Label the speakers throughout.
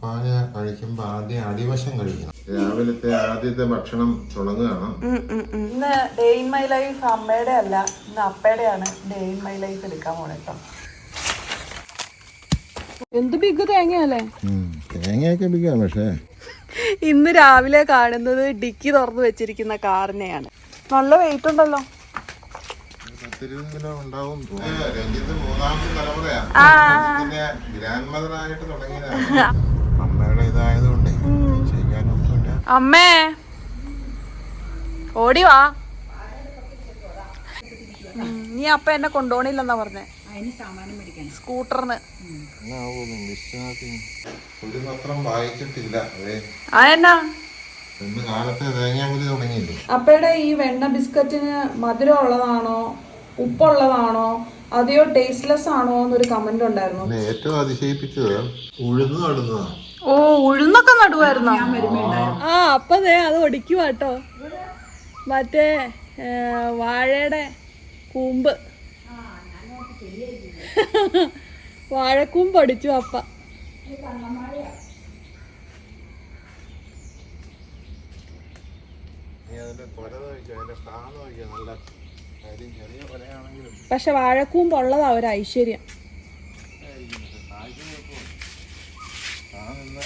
Speaker 1: പപ്പായ കഴിക്കുമ്പോ ആദ്യം അടിവശം കഴിക്കണം. രാവിലത്തെ ആദ്യത്തെ ഭക്ഷണം തുടങ്ങുകയാണ്.
Speaker 2: ഇന്ന് ഡേ ഇൻ മൈ ലൈഫ് അമ്മയുടെ അല്ല, ഇന്ന് അപ്പയുടെയാണ് ഡേ ഇൻ മൈ ലൈഫ് എടുക്കാൻ പോണേട്ടോ. എന്ത് ബിഗ് തേങ്ങയല്ലേ?
Speaker 1: തേങ്ങയൊക്കെ ബിഗാണ്. പക്ഷേ
Speaker 2: ഇന്ന് രാവിലെ കാണുന്നത് ഡിക്കി തുറന്നു വെച്ചിരിക്കുന്ന കാറിനെയാണ്. നല്ല വെയിറ്റ് ഉണ്ടല്ലോ.
Speaker 1: 10-20 കിലോ ഉണ്ടാവും. രഞ്ജിത്ത് മൂന്നാമത്തെ തലമുറയാണ്. ഗ്രാൻഡ് മദർ ആയിട്ട് തുടങ്ങിയതാണ്. അമ്മയുടെ ഇതായതുകൊണ്ട് ചെയ്യാനൊന്നുമില്ല.
Speaker 2: അമ്മേ ഓടി വാ. നീ അപ്പ എന്നെ കൊണ്ടുപോണില്ലെന്നാ പറഞ്ഞേ സ്കൂട്ടറിന്.
Speaker 1: ഒരു പത്രം വായിച്ചിട്ടില്ല.
Speaker 2: അതെന്നാ
Speaker 1: ഇന്ന് കാലത്തെ തേങ്ങാകുലി തുടങ്ങിയില്ലേ?
Speaker 2: അപ്പയുടെ ഈ വെണ്ണ ബിസ്ക്കറ്റിന് മധുരം ഉള്ളതാണോ ഉപ്പുള്ളതാണോ അതെയോ ടേസ്റ്റ്ലെസ് ആണോ എന്നൊരു കമന്റ് ഉണ്ടായിരുന്നു.
Speaker 1: ഏറ്റവും അതിശയിപ്പിച്ചത് ഉഴുന്ന് നടുന്നതാണ്.
Speaker 2: ഓ ഉഴുന്നൊക്കെ നടുവായിരുന്നോ? ആ അപ്പൊ അത് ഒടിക്കുക കേട്ടോ. മറ്റേ വാഴയുടെ കൂമ്പ്, വാഴക്കൂമ്പ് ഒടിച്ചു അപ്പ. പക്ഷെ വാഴക്കൂമ്പ് ഉള്ളതാ ഒരു ഐശ്വര്യം.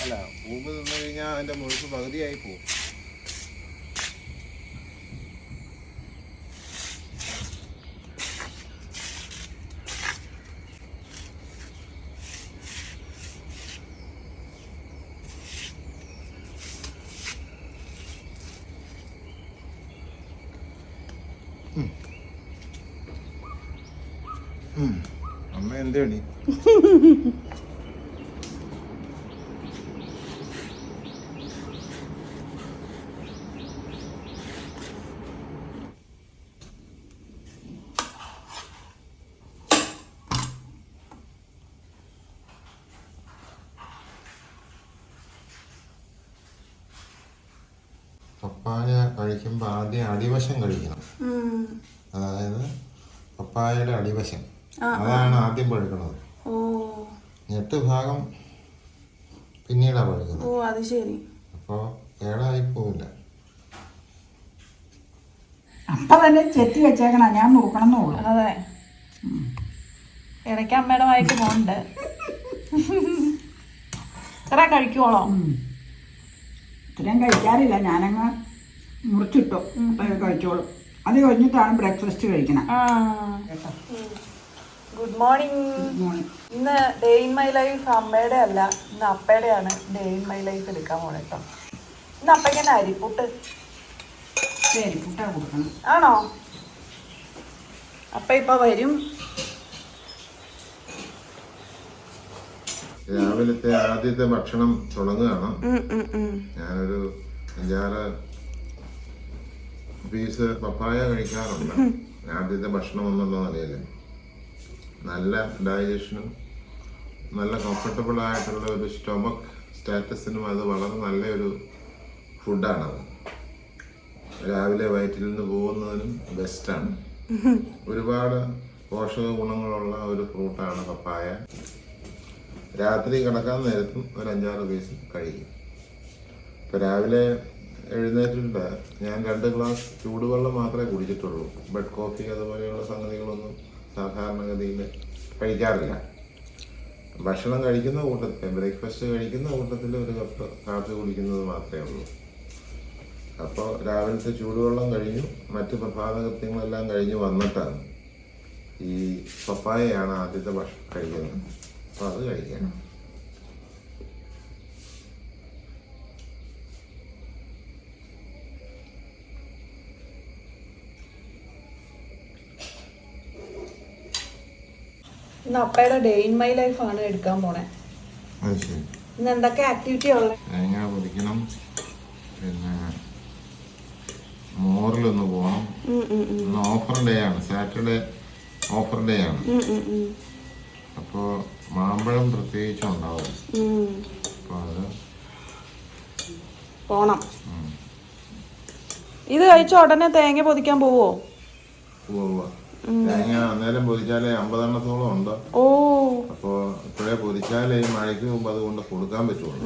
Speaker 1: അല്ല കൂമ്പ് തിന്നു കഴിഞ്ഞാൽ അതിന്റെ മുഴുപ്പ് പകുതിയായി പോകും. അമ്മ എന്തേടി? പപ്പായ കഴിക്കുമ്പോൾ ആദ്യം അടിവശം കഴിക്കണം. അതായത് പപ്പായയുടെ അടിവശം, അതാണ് ആദ്യം പഴുക്കുന്നത്. ഞെട്ട് ഭാഗം പിന്നീടാ പഴുക്കുന്നത്.
Speaker 2: ഓ അത് ശരി.
Speaker 1: അപ്പോ കേടായി പോവില്ല.
Speaker 3: അപ്പൊ തന്നെ ചെത്തി വെച്ചേക്കണ, ഞാൻ നോക്കണമെന്നുള്ളൂ.
Speaker 2: അതെ, ഇടയ്ക്ക് അമ്മയുടെ വായിക്ക് പോണ്ട്. ഇത്ര കഴിക്കുവോളോ?
Speaker 3: ഇത്രയും കഴിക്കാറില്ല, ഞാനങ്ങ് മുറിച്ചിട്ടു. അപ്പൊ കഴിച്ചോളും. അത് കഴിഞ്ഞിട്ടാണ് ബ്രേക്ക്ഫാസ്റ്റ് കഴിക്കണം.
Speaker 2: Good morning. ഇന്ന് ഡേ ഇൻ മൈ ലൈഫ് അമ്മയുടെ അല്ല, ഇന്ന് അപ്പയുടെയാണ് ഡേ ഇൻ മൈ ലൈഫ് എടുക്കാൻ പോണേട്ടോ. ഇന്ന് അപ്പയ്ക്ക് തന്നെ അരിപ്പുട്ട്.
Speaker 3: ശരി, പുട്ടാ കൊടുക്കണം.
Speaker 2: ആണോ? അപ്പ ഇപ്പൊ വരും.
Speaker 1: രാവിലത്തെ ആദ്യത്തെ ഭക്ഷണം തുടങ്ങുകയാണ്. ഞാനൊരു 5-6 പീസ് പപ്പായ കഴിക്കാറുണ്ട് ആദ്യത്തെ ഭക്ഷണം എന്നുള്ള നിലയിൽ. നല്ല ഡൈജഷനും നല്ല കംഫർട്ടബിൾ ആയിട്ടുള്ള ഒരു സ്റ്റൊമക്ക് സ്റ്റാറ്റസിനും അത് വളരെ നല്ലൊരു ഫുഡാണത്. രാവിലെ വയറ്റിൽ നിന്ന് പോകുന്നതിനും ബെസ്റ്റാണ്. ഒരുപാട് പോഷക ഗുണങ്ങളുള്ള ഒരു ഫ്രൂട്ടാണ് പപ്പായ. രാത്രി കിടക്കാൻ നേരത്തും ഒരു 5-6 പീസ് കഴിക്കും. ഇപ്പം രാവിലെ എഴുന്നേറ്റിട്ട് ഞാൻ 2 ഗ്ലാസ് ചൂടുവെള്ളം മാത്രമേ കുടിച്ചിട്ടുള്ളൂ. ബെഡ് കോഫി അതുപോലെയുള്ള സംഗതികളൊന്നും സാധാരണഗതിയിൽ കഴിക്കാറില്ല. ഭക്ഷണം കഴിക്കുന്ന കൂട്ടത്തിൽ, ബ്രേക്ക്ഫാസ്റ്റ് കഴിക്കുന്ന കൂട്ടത്തിൽ ഒരു കപ്പ് കാപ്പി കുടിക്കുന്നത് മാത്രമേ ഉള്ളൂ. അപ്പോൾ രാവിലത്തെ ചൂടുവെള്ളം കഴിഞ്ഞു, മറ്റ് പ്രഭാതകൃത്യങ്ങളെല്ലാം കഴിഞ്ഞ് വന്നിട്ടാണ് ഈ പപ്പായയാണ് ആദ്യത്തെ ഭക്ഷണം കഴിക്കുന്നത്. അപ്പോൾ അത് കഴിക്കണം.
Speaker 2: ഇന്ന് അപ്പയുടെ ഡേ ഇൻ മൈ ലൈഫ് ആണ് എടുക്കാൻ പോണേ. ഇന്ന് എന്തൊക്കെ ആക്ടിവിറ്റി ഉള്ളത്?
Speaker 1: തേങ്ങ പൊതിക്കണം, പിന്നെ മോറിലൊന്ന് പോകണം. ഇന്ന് ഓഫർ ഡേ ആണ്, സാറ്റർഡേ ഓഫർ ഡേ ആണ്. അപ്പോൾ മാമ്പഴം പ്രത്യേകിച്ചും ഉണ്ടാവും. അപ്പോൾ അത്
Speaker 2: പോണം. ഇത് കഴിച്ച ഉടനെ തേങ്ങ പൊതിക്കാൻ പോവോ?
Speaker 1: തേങ്ങ അന്നേരം പൊതിച്ചാലേ 50 എണ്ണത്തോളം ഉണ്ട്.
Speaker 2: ഓ,
Speaker 1: അപ്പോൾ ഇപ്പോഴേ പൊതിച്ചാലേ ഈ മഴയ്ക്ക് മുമ്പ് അതുകൊണ്ട് കൊടുക്കാൻ പറ്റുള്ളൂ.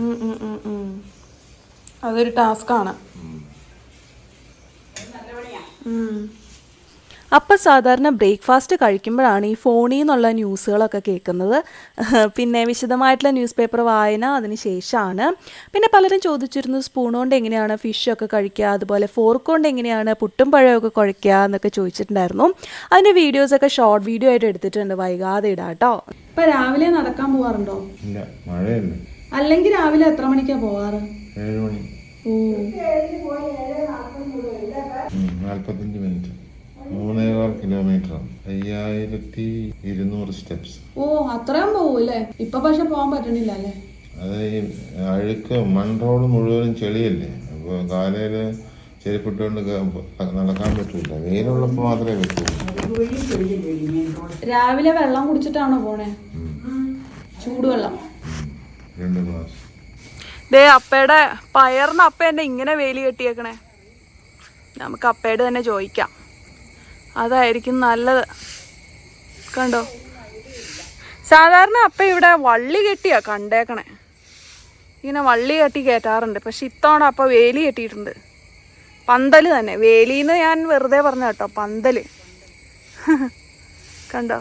Speaker 2: അതൊരു ടാസ്ക്കാണ്.
Speaker 4: അപ്പം സാധാരണ ബ്രേക്ക്ഫാസ്റ്റ് കഴിക്കുമ്പോഴാണ് ഈ ഫോണിൽ നിന്നുള്ള ന്യൂസുകളൊക്കെ കേൾക്കുന്നത്. പിന്നെ വിശദമായിട്ടുള്ള ന്യൂസ് പേപ്പർ വായന അതിന് ശേഷമാണ്. പിന്നെ പലരും ചോദിച്ചിരുന്നു സ്പൂൺ കൊണ്ട് എങ്ങനെയാണ് ഫിഷൊക്കെ കഴിക്കുക, അതുപോലെ ഫോർക്ക് കൊണ്ട് എങ്ങനെയാണ് പുട്ടും പഴമൊക്കെ കുഴയ്ക്കുക എന്നൊക്കെ ചോദിച്ചിട്ടുണ്ടായിരുന്നു. അതിൻ്റെ വീഡിയോസൊക്കെ ഷോർട്ട് വീഡിയോ ആയിട്ട് എടുത്തിട്ടുണ്ട്, വൈകാതെ ഇടാം കേട്ടോ.
Speaker 2: ഇപ്പം രാവിലെ നടക്കാൻ പോവാറുണ്ടോ?
Speaker 1: ഇല്ല, മഴയല്ലേ.
Speaker 2: അല്ലെങ്കിൽ രാവിലെ എത്ര മണിക്കാണ് പോവാറ്?
Speaker 1: 7 മണി.
Speaker 2: ഓ,
Speaker 1: 45 മിനിറ്റ്, 3.25 കിലോമീറ്റർ, 5200 സ്റ്റെപ്സ്.
Speaker 2: ഓ, അത്രയും പോവൂല്ലേ? ഇപ്പൊ പക്ഷെ പോകാൻ പറ്റണില്ല അല്ലേ?
Speaker 1: അത് ഈ അഴുക്ക് മൺറോഡ് മുഴുവനും ചെളിയല്ലേ, അപ്പോൾ കാലയിൽ ചെരുപ്പിട്ടുകൊണ്ട് നടക്കാൻ പറ്റില്ല. വെയിലുള്ളപ്പോൾ മാത്രമേ പറ്റുള്ളൂ.
Speaker 2: രാവിലെ വെള്ളം കുടിച്ചിട്ടാണോ പോണേ? ചൂടുവെള്ളം
Speaker 1: 2 ഗ്ലാസ്.
Speaker 2: ദേ അപ്പയുടെ പയറിന് അപ്പ എന്നെ ഇങ്ങനെ വേലി കെട്ടിയേക്കണേ. നമുക്ക് അപ്പയുടെ തന്നെ ചോദിക്കാം, അതായിരിക്കും നല്ലത്. കണ്ടോ, സാധാരണ അപ്പ ഇവിടെ വള്ളി കെട്ടിയാ കണ്ടേക്കണേ, ഇങ്ങനെ വള്ളി കെട്ടി കയറ്റാറുണ്ട്. പക്ഷെ ഇത്തവണ അപ്പ വേലി കെട്ടിയിട്ടുണ്ട്, പന്തല് തന്നെ. വേലിന്ന് ഞാൻ വെറുതെ പറഞ്ഞ കേട്ടോ, പന്തല്. കണ്ടോ,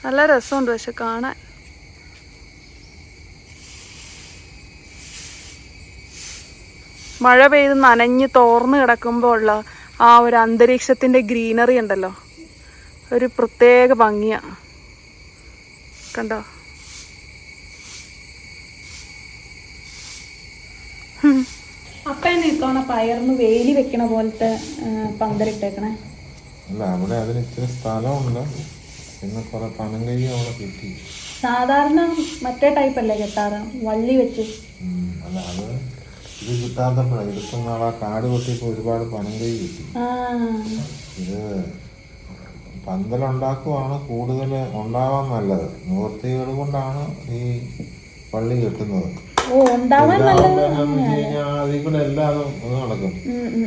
Speaker 2: നല്ല രസമുണ്ട് പക്ഷെ കാണാൻ. മഴ പെയ്ത് നനഞ്ഞ് തോർന്ന് കിടക്കുമ്പോൾ ഉള്ള ആ ഒരു അന്തരീക്ഷത്തിൻ്റെ ഗ്രീനറി ഉണ്ടല്ലോ, ഒരു പ്രത്യേക ഭംഗിയാണ്. കണ്ടോ, അപ്പ എന്നെ ഇത്തവണ പയറിന് വേലി വെക്കണ പോലത്തെ പന്തലിട്ടേക്കണേ.
Speaker 1: അല്ല, അവിടെ അതിന് ഇച്ചിരി സ്ഥലമുണ്ട്, പിന്നെ കുറെ പണം കൈ അവിടെ കിട്ടി.
Speaker 2: സാധാരണ മറ്റേ ടൈപ്പ് അല്ലേ കെട്ടാറ്, വള്ളി വെച്ച്.
Speaker 1: അല്ല, അത് ഇത് കിട്ടാത്തപ്പോഴാണ്. ഇതിപ്പോൾ നാളെ കാട് കൊട്ടിയപ്പോൾ ഒരുപാട് പണം കൈ കിട്ടി. ഇത് പന്തലുണ്ടാക്കുവാണ് കൂടുതൽ ഉണ്ടാവാൻ നല്ലത്. നിവൃത്തികൾ കൊണ്ടാണ് ഈ പള്ളി കെട്ടുന്നത്. അതിൽ കൂടെ എല്ലാതും അത് നടക്കും.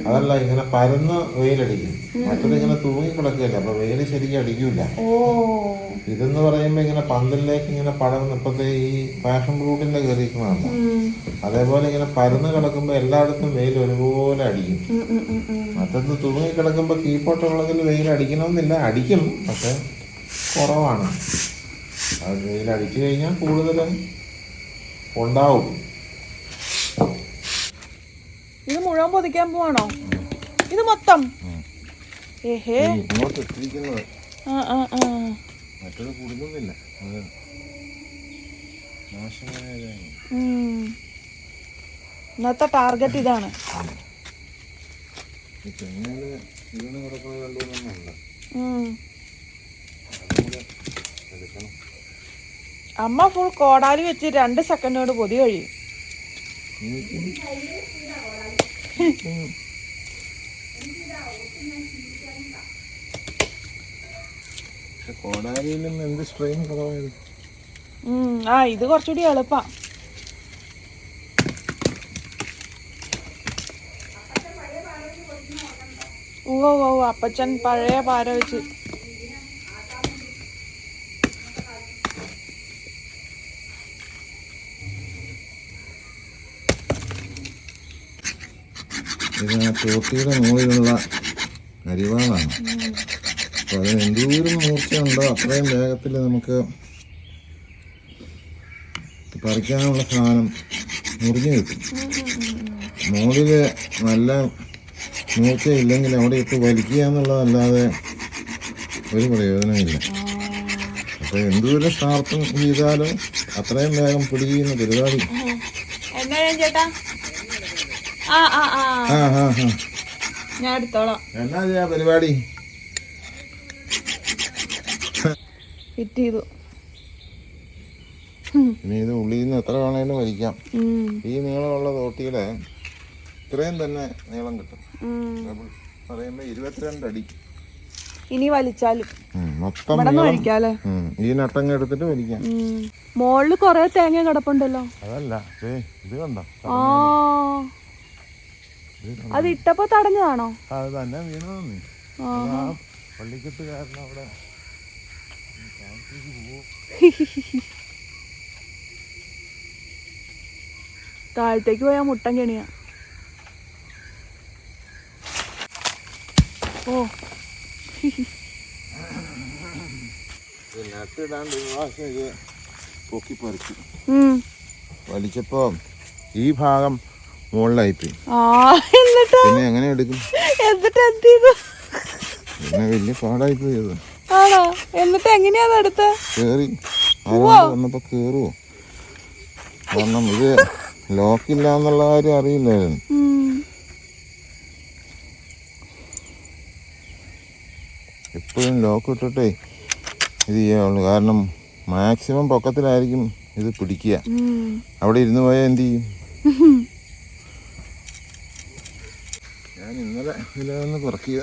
Speaker 1: അതല്ല, ഇങ്ങനെ പരന്ന് വെയിലടിക്കും. മറ്റത് ഇങ്ങനെ തൂങ്ങി കിടക്കുകയല്ല, അപ്പൊ വെയിൽ ശരിക്കും അടിക്കൂല. ഇതെന്ന് പറയുമ്പോ ഇങ്ങനെ പന്തലിലേക്ക് ഇങ്ങനെ പടർന്ന്, ഇപ്പത്തെ ഈ പാഷൻ ഫ്രൂട്ടിന്റെ കയറിക്കുന്നതാണ്. അതേപോലെ ഇങ്ങനെ പരന്ന് കിടക്കുമ്പോ എല്ലായിടത്തും വെയിൽ ഒരുപോലെ അടിക്കും. മറ്റത് തൂങ്ങി കിടക്കുമ്പോ കീഴ്പോട്ടുള്ളതിൽ വെയിൽ അടിക്കണമെന്നില്ല, അടിക്കും, പക്ഷെ കുറവാണ്. അത് വെയിൽ അടിച്ചു കഴിഞ്ഞാൽ കൂടുതലും ഉണ്ടാവും.
Speaker 2: ഇത് മുഴുവൻ പൊതിക്കാൻ പോവാണോ? ഇത് മൊത്തം
Speaker 1: ഇങ്ങോട്ട് ഇട്ടിരിക്കുന്നത് മറ്റത് കുടുങ്ങുന്നില്ല, അത് നാശമായ.
Speaker 2: ഇന്നത്തെ ടാർഗറ്റ് ഇതാണ്.
Speaker 1: തെങ്ങില് വീണ് കിടക്കുന്നത് കണ്ടുകൊണ്ടൊന്നുമല്ല, എടുക്കണം.
Speaker 2: അമ്മ ഫുൾ കോടാലി വെച്ച് 2 സെക്കൻഡ് കൊണ്ട് പൊതി കഴിയും.
Speaker 1: കോടാലിയിലും എന്ത് സ്ട്രെയിൻ കുറവായത്.
Speaker 2: ഇത് കുറച്ചുകൂടി എളുപ്പാ. ഓ അപ്പച്ചൻ പഴയ പാര വെച്ച്.
Speaker 1: ഇത് ആ ചോട്ടിയുടെ മുകളിലുള്ള അരിവാളാണ്. അപ്പോൾ അതിന് എന്തോരം മൂർച്ചയുണ്ടോ അത്രയും വേഗത്തിൽ നമുക്ക് പറിക്കാനുള്ള സാധനം മുറിഞ്ഞു കിട്ടും. മുകളിൽ നല്ല മൂർച്ചയില്ലെങ്കിൽ അവിടെ ഇട്ട് വലിക്കുക എന്നുള്ളതല്ലാതെ ഒരു പ്രയോജനമില്ല. അപ്പോൾ എന്തോരം ഷാർപ്പും ചെയ്താലും അത്രയും വേഗം പിടിക്കുന്ന പരിപാടി.
Speaker 2: ഞാൻ എടുത്തോളാം.
Speaker 1: എന്നാ ചെയ്യാ പരിപാടി?
Speaker 2: ഫിറ്റ് ചെയ്തു.
Speaker 1: ഇനി ഇത് ഉള്ളിൽ നിന്ന് എത്ര വേണേലും വലിക്കാം. ഈ നീളമുള്ള തോട്ടിയുടെ ഇത്രയും തന്നെ നീളം കിട്ടും. പറയുമ്പോ 22 അടി.
Speaker 2: ഇനി വലിച്ചാലും
Speaker 1: മൊത്തം ഈ നട്ടങ്ങ് എടുത്തിട്ട് വലിക്കാം.
Speaker 2: മോളില് കൊറേ തേങ്ങ കിടപ്പുണ്ടല്ലോ.
Speaker 1: അതല്ല, ഇത് കണ്ടോ?
Speaker 2: അത് ഇട്ടപ്പോ തടഞ്ഞതാണോ?
Speaker 1: അത് തന്നെ വീണതാണ്. പള്ളിക്കെട്ട് കാരണം അവിടെ
Speaker 2: താഴത്തേക്ക് പോയാൽ മുട്ടൻ കെണിയാ. ഓ
Speaker 1: നട്ടിടാണ്ട് ഇത് പൊക്കി പറിച്ചു
Speaker 2: ഉം.
Speaker 1: വലിച്ചപ്പോ ഈ ഭാഗം മുകളിലായിപ്പോയി.
Speaker 2: എന്നിട്ട്
Speaker 1: പിന്നെ എങ്ങനെ എടുക്കും?
Speaker 2: എന്നിട്ട് എന്ത് ചെയ്തു?
Speaker 1: പിന്നെ വലിയ പാടായിപ്പോയി അത്.
Speaker 2: ആണോ? എന്നിട്ട് എങ്ങനെയാ അടുത്ത
Speaker 1: കേറി ആരാണ്ട് വന്നപ്പോ കേറുവോ? കാരണം ഇത് ലോക്കില്ല എന്നുള്ള കാര്യം അറിയില്ലായിരുന്നു. എപ്പോഴും ലോക്ക് ഇട്ടിട്ടേ ഇത് ചെയ്യാവുള്ളൂ. കാരണം മാക്സിമം പൊക്കത്തിലായിരിക്കും ഇത് പിടിക്കുക. അവിടെ ഇരുന്ന് പോയാൽ എന്ത് ചെയ്യും? ഞാൻ ഇന്നലെ ഇതിലൊന്ന് കുറക്കുക.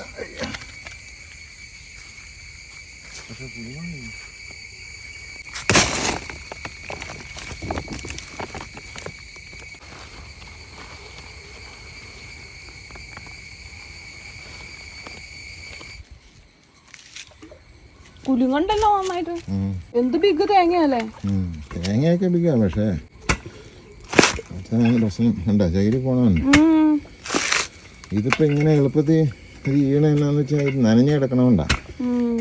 Speaker 1: പക്ഷെ പുളിയുണ്ട്.
Speaker 2: കുലുങ്ങണ്ടല്ലോ നന്നായിട്ട്. എന്ത് ബിഗ് തേങ്ങയല്ലേ?
Speaker 1: തേങ്ങയൊക്കെ പിടിക്കാം. പക്ഷേ പ്രശ്നം കണ്ട ചകിരി പോണാണ്. ഇതിപ്പോ ഇങ്ങനെ എളുപ്പത്തിൽ ഇത് ചെയ്യണ എന്നാന്ന് വെച്ചാൽ ഇത് നനഞ്ഞു കിടക്കണോണ്ടാ.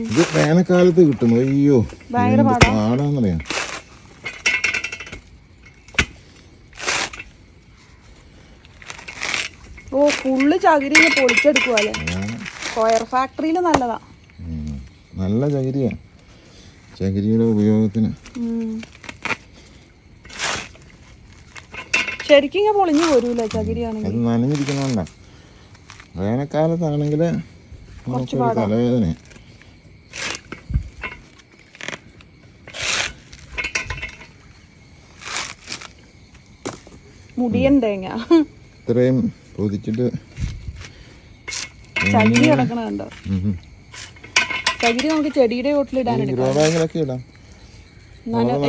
Speaker 1: ഇത് വേനൽക്കാലത്ത് കിട്ടും. അയ്യോ പാടാന്നറിയാം.
Speaker 2: ഓ ഫുള്ള് ചകിരി പൊളിച്ചെടുക്കുവല്ലേ. കോയർ ഫാക്ടറിയിൽ നല്ലതാ.
Speaker 1: നല്ല ചകിരിയാ. ചകിരിയുടെ ഉപയോഗത്തിന്
Speaker 2: ശരിക്കും പൊളിഞ്ഞു പോരൂല ചകിരിയാണെങ്കിൽ.
Speaker 1: അത് നനഞ്ഞിരിക്കണോണ്ടാ. വേനൽക്കാലത്താണെങ്കിൽ തലവേദന.
Speaker 2: മുടിയൻ തേങ്ങ
Speaker 1: ഇത്രയും പൊതിച്ചിട്ട്
Speaker 2: ചകിരി കിടക്കണ കണ്ടോ? ചകിരി നമുക്ക് ചെടിയുടെ ചോട്ടിലിടാൻ
Speaker 1: ഇടാം.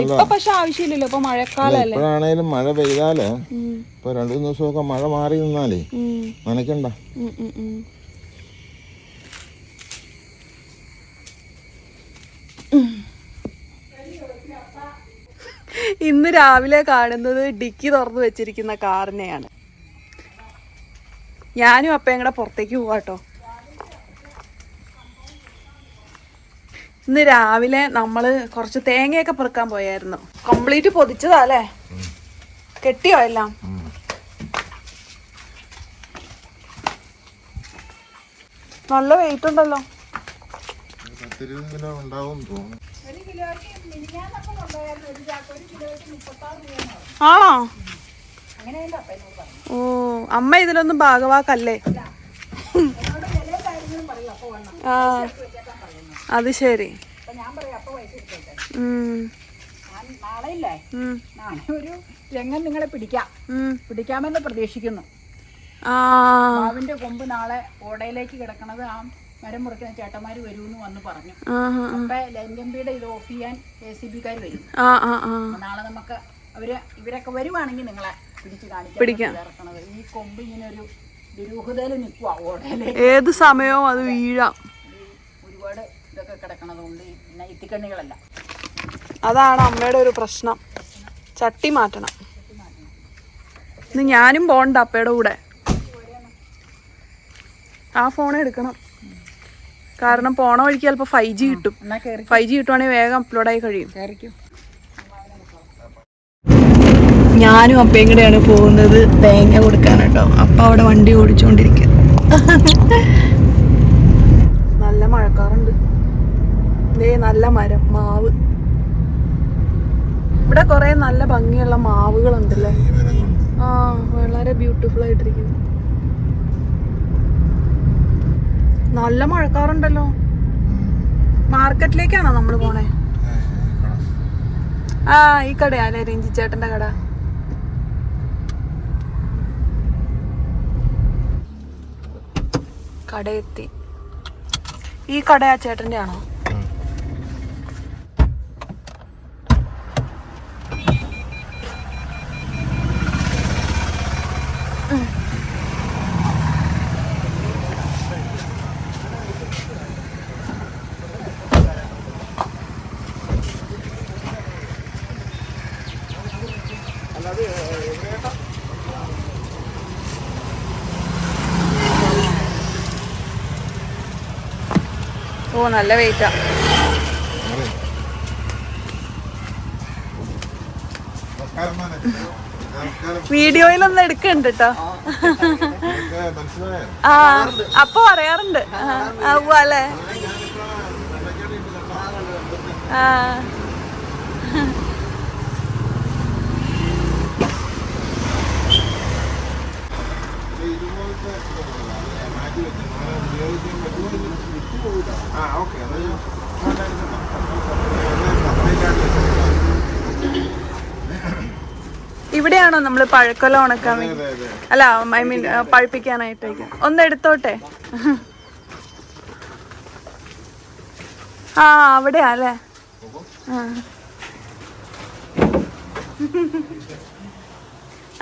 Speaker 2: ഇപ്പൊ പക്ഷെ ആവശ്യമില്ലല്ലോ. ഇപ്പൊ മഴക്കാലല്ലേ.
Speaker 1: എപ്പോഴാണേലും മഴ പെയ്താല് ഇപ്പൊ 2-3 ദിവസമൊക്കെ മഴ മാറി നിന്നാലേ നനയ്ക്കണ്ട.
Speaker 2: ഇന്ന് രാവിലെ കാണുന്നത് ഡിക്കി തുറന്നു വെച്ചിരിക്കുന്ന കാറിനെയാണ്. ഞാനും അപ്പയും കൂടെ പുറത്തേക്ക് പോവാട്ടോ. ഇന്ന് രാവിലെ നമ്മള് കുറച്ച് തേങ്ങയൊക്കെ പെറുക്കാൻ പോയായിരുന്നു. കംപ്ലീറ്റ് പൊതിച്ചതാ അല്ലേ? കെട്ടിയോ എല്ലാം? നല്ല വെയിറ്റ് ഉണ്ടല്ലോ. ആണോ? ഓ അമ്മ ഇതിലൊന്നും ഭാഗവാക്കല്ലേ? ആ അത് ശരി.
Speaker 3: ഒരു രംഗം നിങ്ങളെ പിടിക്കാമെന്ന് പ്രതീക്ഷിക്കുന്നു. മാവിന്റെ കൊമ്പ് നാളെ ഓടയിലേക്ക് കിടക്കണത് ആ മരം മുറിക്കുന്ന ചേട്ടന്മാര് വരുമെന്ന് വന്ന് പറഞ്ഞു. അപ്പൊ ലൈൻകമ്പിയുടെ ഇത് ഓഫ് ചെയ്യാൻ ACB-കാർ വരും. നാളെ നമുക്ക് ഇവരൊക്കെ വരുവാണെങ്കിൽ നിങ്ങളെ പിടിച്ച് കാണിക്കാം. ഈ കൊമ്പ് ഇങ്ങനെ ഒരു ദുരൂഹതയിൽ നിൽക്കുക ഓടയിലേക്ക്.
Speaker 2: ഏത് സമയവും അത് വീഴാം.
Speaker 3: ഒരുപാട് ഇതൊക്കെ കിടക്കണതുകൊണ്ട് ഇത്തിക്കണ്ണികളല്ല.
Speaker 2: അതാണ് അമ്മയുടെ ഒരു പ്രശ്നം. ചട്ടി മാറ്റണം. ഇന്ന് ഞാനും പോണ്ട അപ്പയുടെ കൂടെ. ആ ഫോൺ എടുക്കണം. കാരണം പോണ വഴിക്ക് ചിലപ്പോൾ 5G കിട്ടും. 5G കിട്ടുവാണെങ്കിൽ വേഗം അപ്ലോഡായി കഴിയും. ഞാനും അപ്പയും കൂടെയാണ് പോകുന്നത് തേങ്ങ കൊടുക്കാൻ കേട്ടോ. അപ്പ അവിടെ വണ്ടി ഓടിച്ചോണ്ടിരിക്കുക. നല്ല മഴക്കാറുണ്ട്. നല്ല മരം മാവ്. ഇവിടെ കുറെ നല്ല ഭംഗിയുള്ള മാവുകളുണ്ടല്ലേ. ആ വളരെ ബ്യൂട്ടിഫുൾ ആയിട്ടിരിക്കുന്നു. നല്ല മഴക്കാറുണ്ടല്ലോ. മാർക്കറ്റിലേക്കാണോ നമ്മൾ പോണേ? ആ ഈ കടയാല്ലേ രഞ്ജി ചേട്ടന്റെ കട. കടയെത്തി. ഈ കട ആ ചേട്ടന്റെ ആണോ? ഓ നല്ല വെയിറ്റാ. വീഡിയോയിലൊന്നും എടുക്കണ്ട് കേട്ടോ. ആ അപ്പൊ പറയാറുണ്ട്. അല്ലേ? ആ ഇവിടെയാണോ നമ്മൾ പഴക്കൊല ഉണക്കാൻ വേണ്ടി? അല്ല ഐ മീൻ പഴുപ്പിക്കാനായിട്ടേക്ക്. ഒന്ന് എടുത്തോട്ടെ. ആ അവിടെയാ അല്ലേ?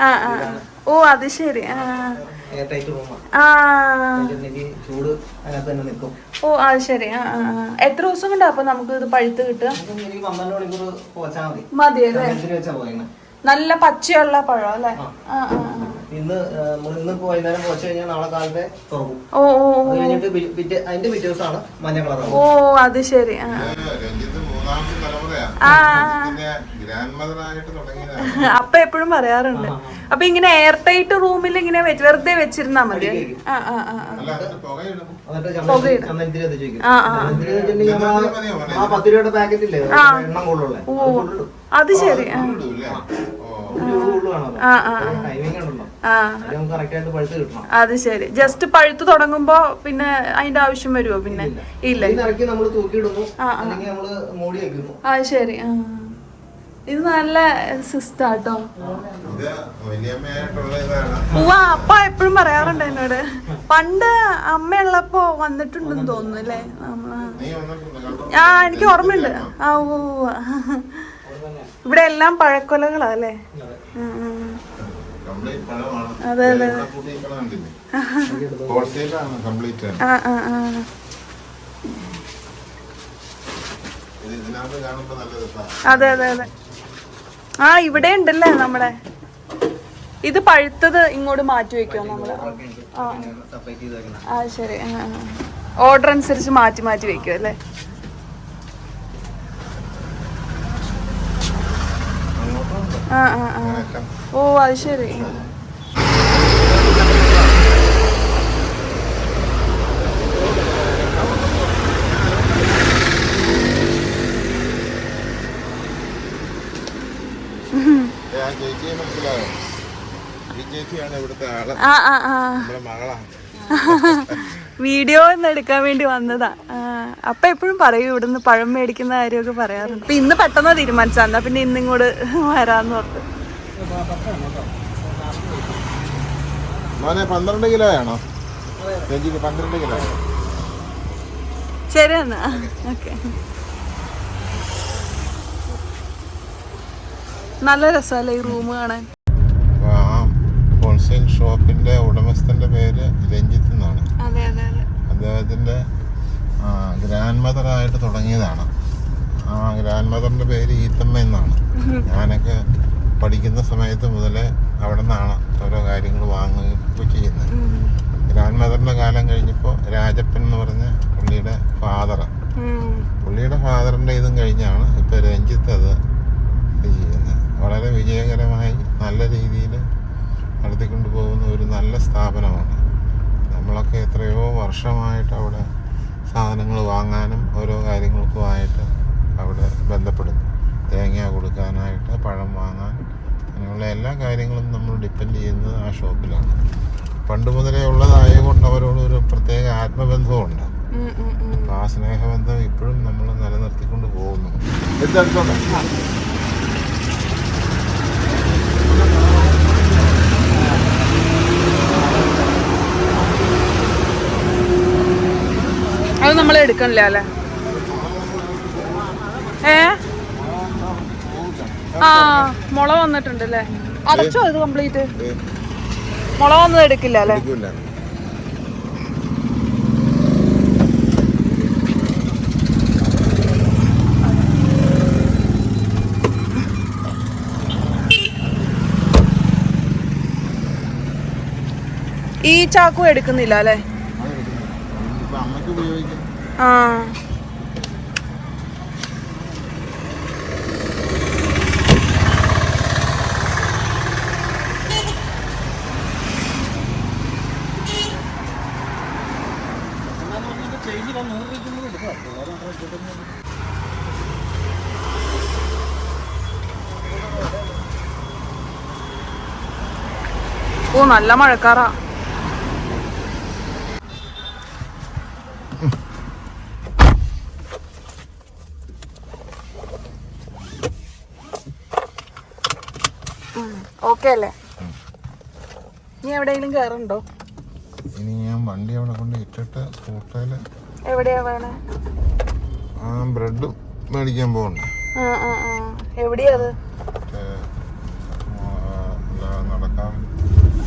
Speaker 2: ആ ആ ഓ അത് ശരി. ഓ അത് ശരി. എത്ര ദിവസം കൊണ്ടാ അപ്പൊ നമുക്ക് ഇത് പഴുത്ത് കിട്ടുക? മതിയല്ലേ? നല്ല പച്ചയുള്ള പഴം അല്ലേ?
Speaker 5: ഇന്ന് വൈകുന്നേരം പോച്ചു കഴിഞ്ഞാൽ നാളെ കാലത്തെ തുറക്കും.
Speaker 2: ഓ ഓ
Speaker 5: കഴിഞ്ഞിട്ട് അതിന്റെ പിറ്റേ ദിവസമാണ് മഞ്ഞ കളർ.
Speaker 2: ഓ അത് ശരി. അപ്പൊ എപ്പോഴും പറയാറുണ്ട്. അപ്പൊ ഇങ്ങനെ എയർ ടൈറ്റ് റൂമിൽ ഇങ്ങനെ വെറുതെ വെച്ചിരുന്നാ മതി.
Speaker 5: ആ 10 രൂപയുടെ പാക്കറ്റ് ഇല്ലേ, എണ്ണം കൂടുതലുള്ള?
Speaker 2: അത് ശരി. അത് ശരി. ജസ്റ്റ് പഴുത്ത് തുടങ്ങുമ്പോ പിന്നെ അതിന്റെ ആവശ്യം വരുമോ? പിന്നെ ഇല്ല. അത് ശരി. ഇത് നല്ല സിസ്റ്റാട്ടോ. അപ്പ എപ്പോഴും പറയാറുണ്ട് എന്നോട്. പണ്ട് അമ്മയുള്ളപ്പോ വന്നിട്ടുണ്ടെന്ന് തോന്നുന്നു അല്ലേ? ആ എനിക്ക് ഓർമ്മയുണ്ട്. ആ ഓ ഇവിടെ എല്ലാം പഴക്കൊലകളാ അല്ലേ? അതെ അതെ അതെ അതെ അതെ. ആ ഇവിടെ ഉണ്ടല്ലേ നമ്മുടെ. ഇത് പഴുത്തത് ഇങ്ങോട്ട് മാറ്റി വെക്കുമോ നമ്മള്? ആ ശരി. ഓർഡർ അനുസരിച്ച് മാറ്റി മാറ്റി വെക്കും അല്ലേ? ആ ആ ആ ഓ അത് ശരി. വീഡിയോ ഒന്ന് എടുക്കാൻ വേണ്ടി വന്നതാ. അപ്പൊ എപ്പോഴും പറയും ഇവിടുന്ന് പഴം മേടിക്കുന്ന കാര്യമൊക്കെ പറയാറുണ്ട്. അപ്പൊ ഇന്ന് പെട്ടെന്ന് തീരുമാനിച്ചാ, എന്നാ പിന്നെ ഇന്നിങ്ങോട്ട് വരാന്ന് ഓർത്ത്.
Speaker 1: 12 കിലോ ആണോ? 12 കിലോ.
Speaker 2: ശരി എന്നാ. ഓക്കെ. നല്ല രസമല്ലേ ഈ റൂം കാണാൻ?
Speaker 1: ഹോൾസെയിൽ ഷോപ്പിന്റെ ഉടമസ്ഥന്റെ പേര് രഞ്ജിത്ത് എന്നാണ്.
Speaker 2: അതെ അതെ അതെ.
Speaker 1: അദ്ദേഹത്തിന്റെ ഗ്രാൻഡ് മദർ ആയിട്ട് തുടങ്ങിയതാണ്. ആ ഗ്രാൻഡ് മദറിന്റെ പേര് ഈത്തമ്മ എന്നാണ്. ഞാനൊക്കെ പഠിക്കുന്ന സമയത്ത് മുതലേ അവിടെ നിന്നാണ് ഓരോ കാര്യങ്ങൾ വാങ്ങുകയൊക്കെ ചെയ്യുന്നത്. ഗ്രാൻഡ് മദറിന്റെ കാലം കഴിഞ്ഞപ്പോൾ രാജപ്പൻ എന്ന് പറഞ്ഞ പുള്ളിയുടെ ഫാദറിന്റെ ഇതും കഴിഞ്ഞാണ് ഇപ്പൊ രഞ്ജിത്ത് അത് ചെയ്യുന്നത്. വളരെ വിജയകരമായി നല്ല രീതിയിൽ നടത്തിക്കൊണ്ട് പോകുന്ന ഒരു നല്ല സ്ഥാപനമാണ്. നമ്മളൊക്കെ എത്രയോ വർഷമായിട്ട് അവിടെ സാധനങ്ങൾ വാങ്ങാനും ഓരോ കാര്യങ്ങൾക്കുമായിട്ട് അവിടെ ബന്ധപ്പെടുന്നു. തേങ്ങ കൊടുക്കാനായിട്ട്, പഴം വാങ്ങാൻ, അങ്ങനെയുള്ള എല്ലാ കാര്യങ്ങളും നമ്മൾ ഡിപ്പെൻഡ് ചെയ്യുന്നത് ആ ഷോപ്പിലാണ്. പണ്ട് മുതലേ ഉള്ളതായതുകൊണ്ട് അവരോട് ഒരു പ്രത്യേക ആത്മബന്ധമുണ്ട്. ആ സ്നേഹബന്ധം ഇപ്പോഴും നമ്മൾ നിലനിർത്തിക്കൊണ്ട് പോകുന്നു. എടുത്തോട്ടെ.
Speaker 2: അത് നമ്മൾ എടുക്കണില്ല അല്ലേ? ആ മുള വന്നിട്ടുണ്ടല്ലേ? അടച്ചോ ഇത് കംപ്ലീറ്റ്? മുള വന്നത് എടുക്കില്ല അല്ലേ? ഈ ചാക്കും എടുക്കുന്നില്ല അല്ലേ?
Speaker 1: ഇപ്പൊ അമ്മയ്ക്ക് ഉപയോഗിക്കാം.
Speaker 2: ആ ഓ നല്ല മഴക്കാറാ. ഓക്കെ അല്ലേ? നീ എവിടെയെങ്കിലും കയറുണ്ടോ?
Speaker 1: ഇനി ഞാൻ വണ്ടി അവിടെ കൊണ്ട് ഇട്ടിട്ട് സ്കൂട്ടറില്
Speaker 2: എവിടെയാ വേണേ?
Speaker 1: ബ്രെഡ് മേടിക്കാൻ പോകണ്ടേ?
Speaker 2: എവിടെയാ അത്?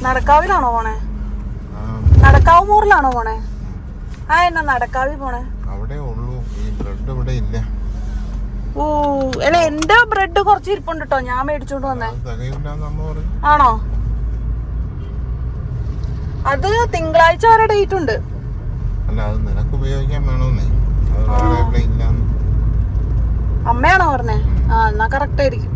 Speaker 2: നടക്കാവിലാണോ പോണേ? നടക്കാവ് മൂറിലാണോ പോണേ? എന്നാ നടക്കാവി പോണേ?
Speaker 1: അവിടെ ഉള്ളൂ, ഈ ബ്രെഡ് ഇവിടെ ഇല്ല.
Speaker 2: ഓ അല്ലെ, എന്റെ ബ്രെഡ് കുറച്ച് ഇരിപ്പുണ്ട് കേട്ടോ, ഞാൻ മേടിച്ചോണ്ട് വന്നേ. ആണോ? അത് തിങ്കളാഴ്ച വരെ ഡേറ്റ് ഉണ്ട്.
Speaker 1: അല്ല, അത് നിനക്ക് ഉപയോഗിക്കാൻ വേണമെന്നേ.
Speaker 2: അമ്മയാണോ പറഞ്ഞേ? എന്നാ കറക്റ്റ് ആയിരിക്കും.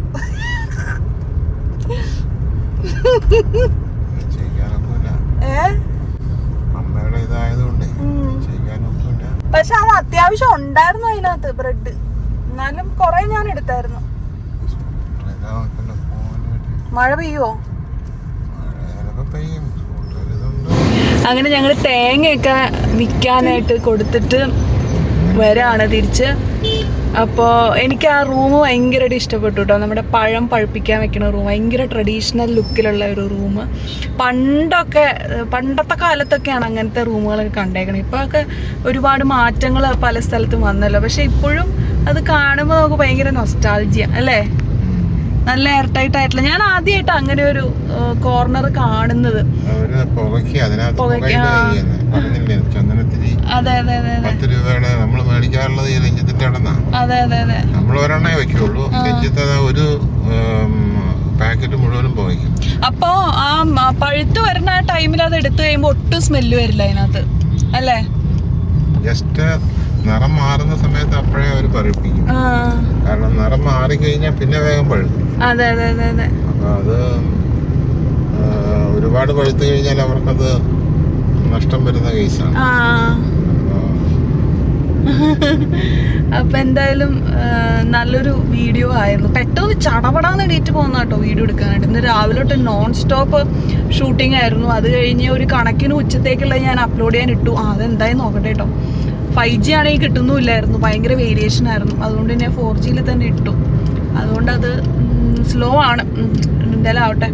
Speaker 1: അമ്മയുടെ ഇതായതുകൊണ്ടേ ചെയ്യാനൊന്നുമില്ല.
Speaker 2: പക്ഷെ അത് അത്യാവശ്യം ഉണ്ടായിരുന്നു അതിനകത്ത് ബ്രെഡ്, എന്നാലും കൊറേ ഞാൻ എടുത്തായിരുന്നു. മഴ പെയ്യുവോ? അങ്ങനെ ഞങ്ങൾ തേങ്ങയൊക്കെ വിൽക്കാനായിട്ട് കൊടുത്തിട്ട് വരാണ് തിരിച്ച്. അപ്പോൾ എനിക്ക് ആ റൂം ഭയങ്കരമായിട്ട് ഇഷ്ടപ്പെട്ടു കേട്ടോ. നമ്മുടെ പഴം പഴുപ്പിക്കാൻ വെക്കുന്ന റൂം, ഭയങ്കര ട്രഡീഷണൽ ലുക്കിലുള്ള ഒരു റൂം. പണ്ടത്തെ കാലത്തൊക്കെയാണ് അങ്ങനത്തെ റൂമുകളൊക്കെ കണ്ടേക്കണത്. ഇപ്പോൾ ഒക്കെ ഒരുപാട് മാറ്റങ്ങൾ പല സ്ഥലത്തും വന്നല്ലോ. പക്ഷെ ഇപ്പോഴും അത് കാണുമ്പോൾ നമുക്ക് ഭയങ്കര നൊസ്റ്റാൾജിയ അല്ലേ? നല്ല എയർ ടൈറ്റ് ആയിട്ടുള്ള. ഞാൻ ആദ്യമായിട്ട് അങ്ങനെ ഒരു കോർണർ കാണുന്നത്. അതെ അതെ അതെ അതെ
Speaker 1: 10 രൂപയുടെ നമ്മൾ മേടിക്കാറുള്ളത് ഈ രഞ്ജിത്തിന്റെ അടന്നാ.
Speaker 2: അതെ അതെ അതെ,
Speaker 1: നമ്മൾ ഒരെണ്ണേ വെക്കുള്ളൂ. രഞ്ജിത്ത് ഒരു പാക്കറ്റ് മുഴുവനും പോയിക്കും.
Speaker 2: അപ്പോ ആ പഴുത്ത് വരുന്ന ആ ടൈമിൽ അത് എടുത്തു കഴിയുമ്പോ ഒട്ടും സ്മെല്ല് വരില്ല അതിനകത്ത് അല്ലേ?
Speaker 1: ജസ്റ്റ് നിറം മാറുന്ന സമയത്ത് അപ്പോഴേ അവർ പഴുപ്പിക്കും. കാരണം നിറം മാറിക്കഴിഞ്ഞാൽ പിന്നെ വേഗം പഴുക്കും.
Speaker 2: അതെ അതെ അതെ അതെ.
Speaker 1: അപ്പൊ അത് ഒരുപാട് പഴുത്തു കഴിഞ്ഞാൽ അവർക്കത് നഷ്ടം വരുന്ന കേസാണ്.
Speaker 2: അപ്പൊ എന്തായാലും നല്ലൊരു വീഡിയോ ആയിരുന്നു. പെട്ടെന്ന് ചടപടാന്ന് എണീറ്റ് പോകുന്ന കേട്ടോ വീഡിയോ എടുക്കാനായിട്ട്. ഇന്ന് രാവിലെ തൊട്ട് നോൺ സ്റ്റോപ്പ് ഷൂട്ടിംഗ് ആയിരുന്നു. അത് കഴിഞ്ഞ് ഒരു കണക്കിന് ഉച്ചത്തേക്കുള്ളത് ഞാൻ അപ്ലോഡ് ചെയ്യാൻ ഇട്ടു. അതെന്തായാലും നോക്കട്ടെ കേട്ടോ. 5G ആണെങ്കിൽ കിട്ടുന്നുമില്ലായിരുന്നു, ഭയങ്കര വേരിയേഷൻ ആയിരുന്നു. അതുകൊണ്ട് ഞാൻ 4Gയിൽ തന്നെ ഇട്ടു. അതുകൊണ്ടത് സ്ലോ ആണ്. എന്തായാലും ആവട്ടെ.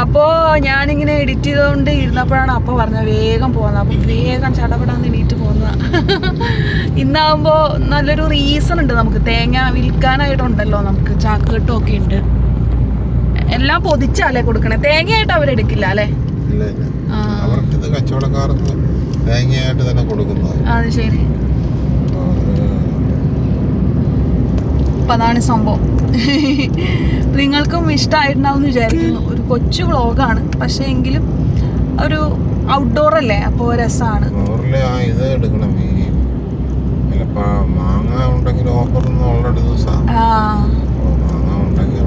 Speaker 2: അപ്പോൾ ഞാനിങ്ങനെ എഡിറ്റ് ചെയ്തുകൊണ്ട് ഇരുന്നപ്പോഴാണ് അപ്പോൾ പറഞ്ഞത് വേഗം പോകുന്നത്. അപ്പോൾ വേഗം ചടപടാന്ന് എണീറ്റ് പോകുന്നതാണ്. ഇന്നാകുമ്പോൾ നല്ലൊരു റീസൺ ഉണ്ട് നമുക്ക്. തേങ്ങ വിൽക്കാനായിട്ടുണ്ടല്ലോ, നമുക്ക് ചാക്ക് കെട്ടുമൊക്കെ ഉണ്ട്. എല്ലാം പൊതിച്ചാലേ കൊടുക്കണേ, തേങ്ങയായിട്ട് അവരെടുക്കില്ല അല്ലേ?
Speaker 1: അവർക്കിത് കച്ചവടക്കാർക്ക് തേങ്ങയായിട്ട് തന്നെ കൊടുക്കുന്നത്.
Speaker 2: അത് ശരി. അപ്പം അതാണ് സംഭവം. നിങ്ങൾക്കും ഇഷ്ടമായിട്ടുണ്ടാവും എന്ന് വിചാരിക്കുന്നു. ഒരു കൊച്ചു വ്ളോഗാണ്, പക്ഷേ എങ്കിലും ഒരു ഔട്ട്ഡോർ അല്ലേ, അപ്പോൾ രസമാണ്.
Speaker 1: ഇത് എടുക്കണം, ഈ മാങ്ങ ഉണ്ടെങ്കിൽ ഓഫർ ഓൾറെഡി ദിവസം മാങ്ങ ഉണ്ടെങ്കിൽ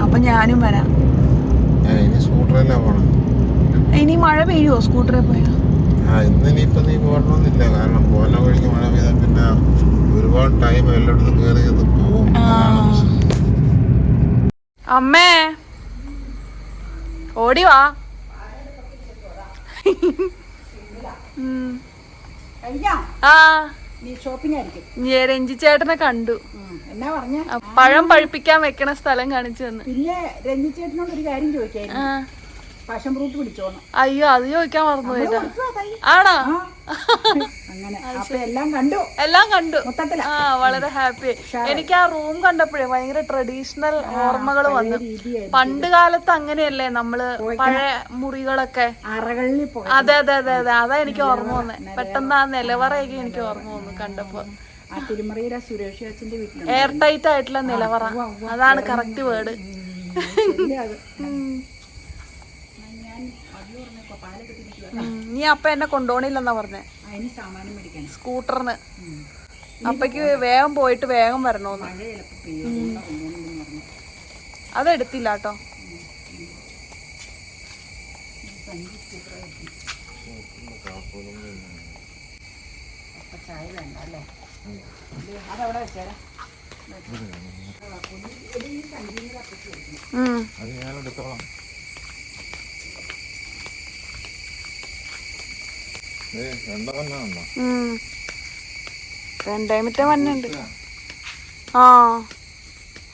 Speaker 2: അപ്പൊ ഞാനും വരാം.
Speaker 1: ഇനി സ്കൂട്ടറിലാ പോണം.
Speaker 2: ഇനി മഴ പെയ്യുമോ സ്കൂട്ടറിൽ പോയാ?
Speaker 1: ഇന്നിനിയിപ്പോ നീ പോകണമെന്നില്ല. കാരണം പോകുന്ന വഴിക്ക് മഴ പെയ്താൽ പിന്നെ ഒരുപാട് ടൈം എല്ലായിടത്തും കയറിയത് പോകും.
Speaker 2: അമ്മേ ഓടിവാ. രഞ്ജി ചേട്ടനെ കണ്ടു.
Speaker 3: എന്നാ പറഞ്ഞ
Speaker 2: പഴം പഴുപ്പിക്കാൻ വെക്കണ സ്ഥലം കാണിച്ചു തന്നു.
Speaker 3: പിന്നെ രഞ്ജി ചേട്ടനോട് ഒരു കാര്യം ചോദിക്കായിരുന്നു, പാഷൻ ഫ്രൂട്ട് പിടിച്ചോന്ന്.
Speaker 2: അയ്യോ, അത് ചോദിക്കാൻ മറന്നുപോയിട്ടാ. ആണോ?
Speaker 3: അങ്ങനെ എല്ലാം കണ്ടു,
Speaker 2: എല്ലാം കണ്ടു. വളരെ ഹാപ്പി. എനിക്ക് ആ റൂം കണ്ടപ്പോഴേ ഭയങ്കര ട്രഡീഷണൽ ഓർമ്മകൾ വന്നു. പണ്ട് കാലത്ത് അങ്ങനെയല്ലേ നമ്മള് പഴയ മുറികളൊക്കെ. അതെ അതെ അതെ അതെ, അതാ എനിക്ക് ഓർമ്മ വന്നേ. പെട്ടെന്ന് ആ നിലവറയൊക്കെ എനിക്ക് ഓർമ്മ വന്നു കണ്ടപ്പോ. എയർ ടൈറ്റ് ആയിട്ടുള്ള നിലവറ, അതാണ് കറക്റ്റ് വേർഡ്.
Speaker 3: ഞാൻ മതി പറഞ്ഞപ്പോ പാലൊക്കെ തിരിച്ചു
Speaker 2: നീ അപ്പ എന്നെ കൊണ്ടുപോണില്ലെന്നാ പറഞ്ഞേ,
Speaker 3: അതിന് സാമാനം മേടിക്കണം.
Speaker 2: സ്കൂട്ടറിന്. അപ്പക്ക് വേഗം പോയിട്ട് വേഗം വരണോന്ന്.
Speaker 3: മഴ ചിലപ്പോ പെയ്യുമെന്ന് പറഞ്ഞു.
Speaker 2: അതെടുത്തില്ല കേട്ടോ.
Speaker 3: അപ്പൊ ചായ വേണ്ട അല്ലേ? അതവിടെ വെച്ചേരാ.
Speaker 1: അത് ഞാൻ എടുത്തോളാം.
Speaker 2: രണ്ടാമത്തെ വന്നുണ്ട്. ആ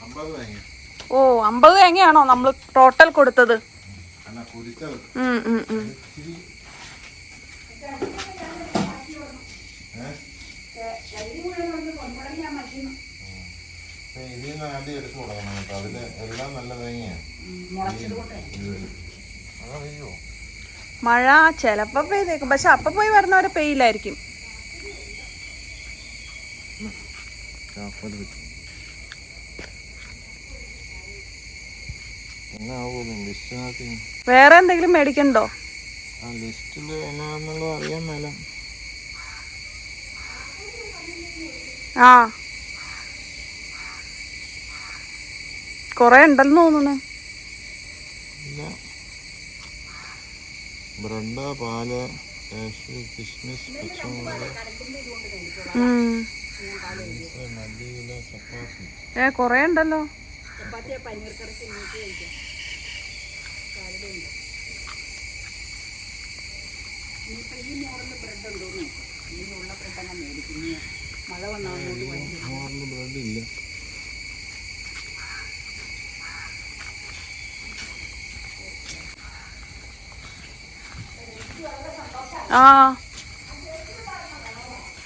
Speaker 1: 50 തേങ്ങ.
Speaker 2: ഓ 50 തേങ്ങയാണോ നമ്മള് ടോട്ടൽ കൊടുത്തത്?
Speaker 1: അല്ല, കുടിച്ചത്. ഇതിൽ ആദ്യം എടുത്തു കൊടുക്കണം കേട്ടോ. അതില് എല്ലാം നല്ല തേങ്ങയാണ്. അതറിയോ?
Speaker 2: മഴ ചെലപ്പോ പെയ്തേക്കും, പക്ഷെ അപ്പൊ പോയി വരുന്നവരെ പെയ്യില്ലായിരിക്കും. വേറെ എന്തെങ്കിലും മേടിക്കണ്ടോ?
Speaker 1: ലിസ്റ്റില് എന്നാന്നുള്ളത് അറിയാൻ മേല.
Speaker 2: ആ കൊറേ ഉണ്ടെന്ന് തോന്നുന്നു.
Speaker 1: ബ്രെഡ്, പാല്, കിസ്മിസ്, പച്ചമുളക്, മല്ലിയില, ചപ്പാത്തി.
Speaker 2: കൊറേ ഉണ്ടല്ലോ.
Speaker 1: ബ്രെഡ് ഇല്ല.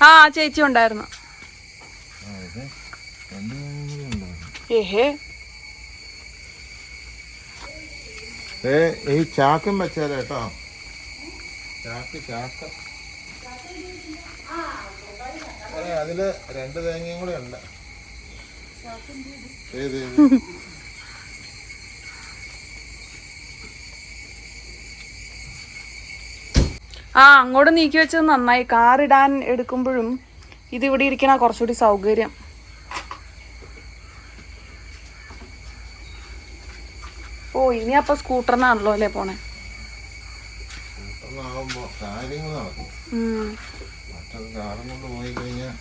Speaker 2: ആ ചേച്ചി ഉണ്ടായിരുന്നു.
Speaker 1: ഈ ചാക്കും വെച്ചാലേ കേട്ടോ. ചാക്ക് അതില് 2 തേങ്ങയും കൂടെ ഉണ്ട്.
Speaker 2: ആ അങ്ങോട്ട് നീക്കി വെച്ചത് നന്നായി. കാറിടാൻ എടുക്കുമ്പോഴും ഇത് ഇവിടെ ഇരിക്കണ കുറച്ചുകൂടി സൗകര്യം. ഓ ഇനി അപ്പൊ സ്കൂട്ടറിനാണല്ലോ അല്ലേ പോണേ?
Speaker 1: സ്കൂട്ടറിനാവുമ്പോ കാര്യങ്ങൾ നടക്കും. മറ്റൊരു കാറും കൊണ്ട് പോയി കഴിഞ്ഞാൽ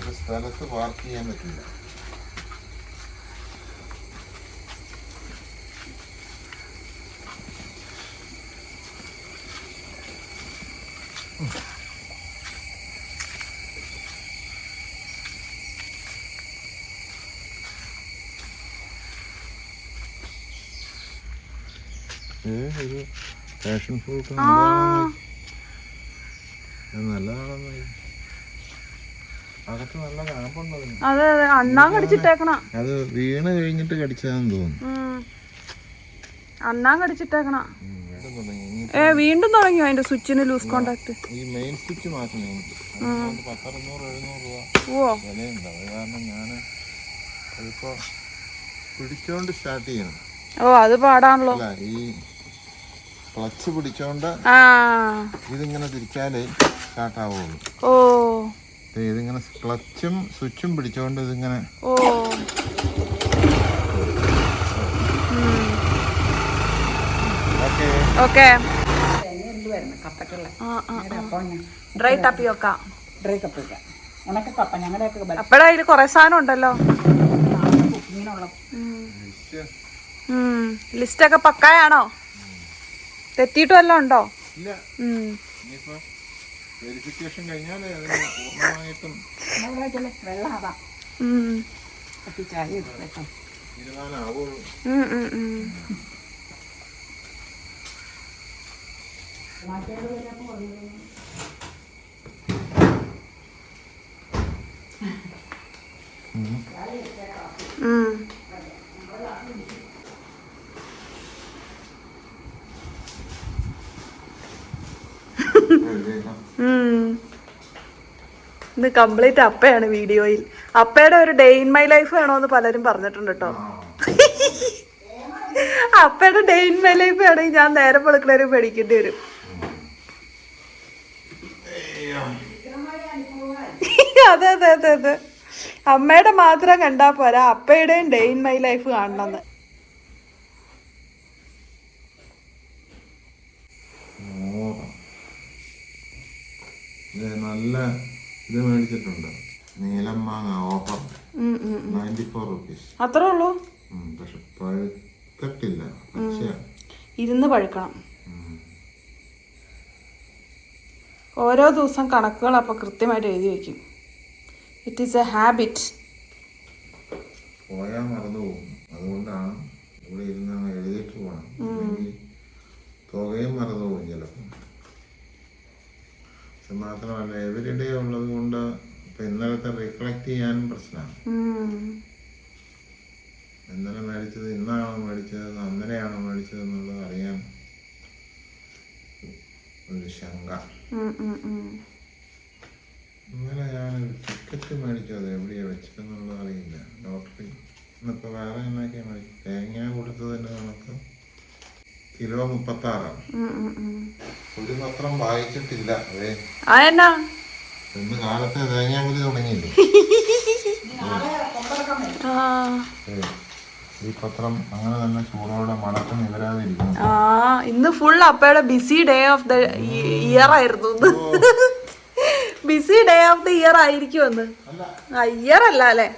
Speaker 1: ഒരു സ്ഥലത്ത് പാർക്ക് ചെയ്യാൻ പറ്റില്ല. ഒരു പാഷൻ ഫ്രൂട്ട് നല്ലതാണെന്ന്. അകത്ത് നല്ല കാമ്പുണ്ട്.
Speaker 2: അതെ അതെ, അണ്ണാൻ കടിച്ചിട്ടേക്കണ.
Speaker 1: അത് വീണ് കഴിഞ്ഞിട്ട് കടിച്ചതാന്ന് തോന്നുന്നു.
Speaker 2: അണ്ണാൻ കടിച്ചിട്ടേക്കണ. വീണ്ടും തുടങ്ങിയോ അതിന്റെ സ്വിച്ചിന് ലൂസ് കോണ്ടാക്ട്?
Speaker 1: ഈ മെയിൻ സ്വിച്ച് മാറ്റണേ. 10-600-700 രൂപ വിലയുണ്ട്. അത് കാരണം ഞാൻ അതിപ്പോ പിടിച്ചോണ്ട് സ്റ്റാർട്ട് ചെയ്യണം.
Speaker 2: ഓ അത് പാടാണല്ലോ.
Speaker 1: അല്ല, ഈ ക്ലച്ച് പിടിച്ചോണ്ട് ഇതിങ്ങനെ തിരിച്ചാലേ സ്റ്റാർട്ട് ആവുള്ളൂ.
Speaker 2: ഓ
Speaker 1: ഇതിങ്ങനെ ക്ലച്ചും സ്വിച്ചും പിടിച്ചോണ്ട് ഇതിങ്ങനെ.
Speaker 2: ഓ ഓക്കെ. ഡ്രൈ ടപ്പിയൊക്ക.
Speaker 3: ഡ്രൈ കപ്പ, ഉണക്ക കപ്പ. ഞങ്ങളുടെയൊക്കെ
Speaker 2: അപ്പഴാ അതില് കൊറേ സാധനം ഉണ്ടല്ലോ.
Speaker 3: ഇങ്ങനെയുള്ള
Speaker 2: ലിസ്റ്റൊക്കെ പക്കായാണോ? തെറ്റിയിട്ട് വല്ലതും ഉണ്ടോ?
Speaker 1: ഇല്ല. ഇനിയിപ്പോ വെരിഫിക്കേഷൻ കഴിഞ്ഞാലേ അതിന് പൂർണ്ണമായിട്ടും
Speaker 3: വെള്ളമാവാം. ചായ
Speaker 1: തീരുമാനമാവുള്ളൂ.
Speaker 2: ഇത് കംപ്ലീറ്റ് അപ്പയാണ് വീഡിയോയിൽ. അപ്പയുടെ ഒരു ഡേ ഇൻ മൈ ലൈഫ് വേണോന്ന് പലരും പറഞ്ഞിട്ടുണ്ട് കേട്ടോ. അപ്പയുടെ ഡേ ഇൻ മൈ ലൈഫ് ആണെങ്കിൽ ഞാൻ നേരെ വെളുക്കണവരും പേടിക്കേണ്ടി വരും. അതെ അതെ അതെ അതെ, അമ്മയുടെ മാത്രം കണ്ടാ പോരാ, അപ്പയുടെയും ഡേ ഇൻ മൈ ലൈഫ് കാണണമെന്ന്.
Speaker 1: നല്ല ഇത് മേടിച്ചിട്ടുണ്ട്, നീലം മാങ്ങ ഓഫർ 94 റുപ്പീസ്.
Speaker 2: അത്രേ ഉള്ളൂ.
Speaker 1: പക്ഷെ പഴുത്തിട്ടില്ല,
Speaker 2: ഇരുന്ന് പഴുക്കണം. ഓരോ ദിവസം കണക്കുകൾ അപ്പോൾ കൃത്യമായിട്ട് എഴുതി വയ്ക്കും. It is A habit.
Speaker 1: പോയാൽ മറന്നു പോകും, അതുകൊണ്ടാണ് ഇവിടെ ഇരുന്ന് എഴുതിയിട്ട് പോകണം. തുകയും മറന്നു പോകും ചിലപ്പോൾ. മാത്രമല്ല എവരിഡേ ഉള്ളത് കൊണ്ട് ഇപ്പം ഇന്നലത്തെ റിഫ്ലക്റ്റ് ചെയ്യാനും പ്രശ്നമാണ്. ഇന്നലെ മേടിച്ചത് ഇന്നാണോ മേടിച്ചത് അന്നലെയാണോ മേടിച്ചത് എന്നുള്ളത് അറിയാൻ ഒരു ശങ്ക. ഇന്നലെ ഞാനൊരു ടിക്കറ്റ് മേടിച്ചത് എവിടെയാണ് വെച്ചതെന്നുള്ളത് അറിയില്ല. ലോട്ടറി ഇന്നിപ്പോൾ വേറെ എന്നൊക്കെയാണ് മേടിച്ചത്. തേങ്ങ കൊടുത്തതിൻ്റെ കണക്ക് കിലോ 36. ഒരു പത്രം വായിച്ചിട്ടില്ല. അതെ, ഇന്ന് കാലത്തെ തേങ്ങാപൊലി തുടങ്ങിയില്ലേ. ഈ പത്രം അങ്ങനെ തന്നെ ചൂടോടെ മണക്കം നിവരാതിരിക്കുന്നു.
Speaker 2: ഇന്ന് ഫുൾ അപ്പയുടെ busy day of the year ആയിരുന്നു. Busy day of the year ആയിരിക്കുമെന്ന്. ഇയർ അല്ല അല്ലേ,